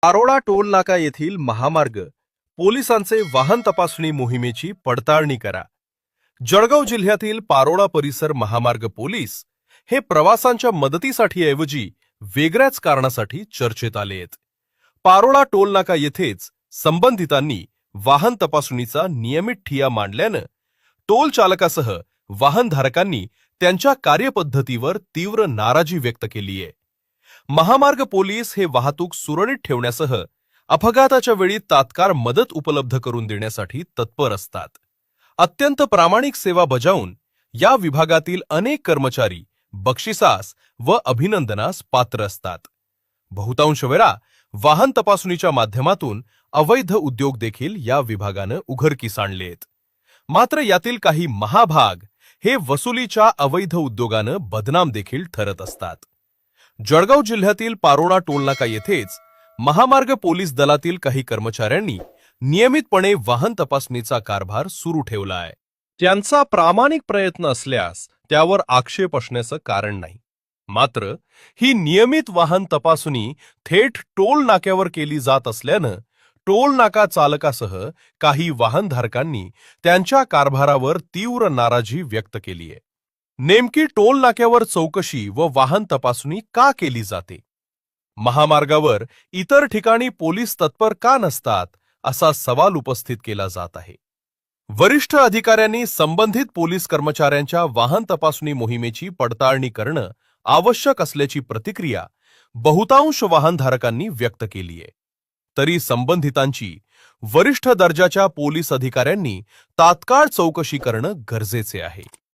Parola toll नाका येथील महामार्ग पोलिसांचे वाहन तपासणी मोहिमेची पडताळणी करा. जळगाव जिल्ह्यातील पारोळा परिसर महामार्ग पोलीस हे प्रवासांच्या मदतीसाठी ऐवजी वेगळ्याच कारणासाठी चर्चेत आलेत. पारोळा टोल नाका येथेच संबंधितांनी वाहन तपासणीचा नियमित ठिया मांडल्यानं टोल चालकासह वाहनधारकांनी त्यांच्या कार्यपद्धतीवर तीव्र नाराजी व्यक्त केली आहे. महामार्ग पोलीस हे वाहतूक सुरळीत ठेवण्यासह अपघाताच्या वेळी तात्काळ मदत उपलब्ध करून देण्यासाठी तत्पर असतात. अत्यंत प्रामाणिक सेवा बजावून या विभागातील अनेक कर्मचारी बक्षिसास व अभिनंदनास पात्र असतात. बहुतांश वेळा वाहन तपासणीच्या माध्यमातून अवैध उद्योग देखील या विभागानं उघडकीस आणलेत. मात्र यातील काही महाभाग हे वसुलीच्या अवैध उद्योगानं बदनाम देखील ठरत असतात. जळगाव जिल्ह्यातील पारोळा टोलनाका येथेच महामार्ग पोलीस दलातील काही कर्मचाऱ्यांनी नियमितपणे वाहन तपासणीचा कारभार सुरू ठेवला आहे. त्यांचा प्रामाणिक प्रयत्न असल्यास त्यावर आक्षेप असण्याचं कारण नाही. मात्र ही नियमित वाहन तपासणी थेट टोल नाक्यावर केली जात असल्यानं टोल नाका चालकासह काही वाहनधारकांनी त्यांच्या कारभारावर तीव्र नाराजी व्यक्त केली आहे. नेमकी टोल नाक्यावर चौकशी व वाहन तपासणी का केली जाते? महामार्गावर इतर ठिकाणी पोलीस तत्पर का नसतात, असा सवाल उपस्थित केला जात आहे. वरिष्ठ अधिकाऱ्यांनी संबंधित पोलीस कर्मचाऱ्यांच्या वाहन तपासणी मोहिमेची पडताळणी करणं आवश्यक असल्याची प्रतिक्रिया बहुतांश वाहनधारकांनी व्यक्त केली आहे. तरी संबंधितांची वरिष्ठ दर्जाच्या पोलीस अधिकाऱ्यांनी तात्काळ चौकशी करणं गरजेचे आहे.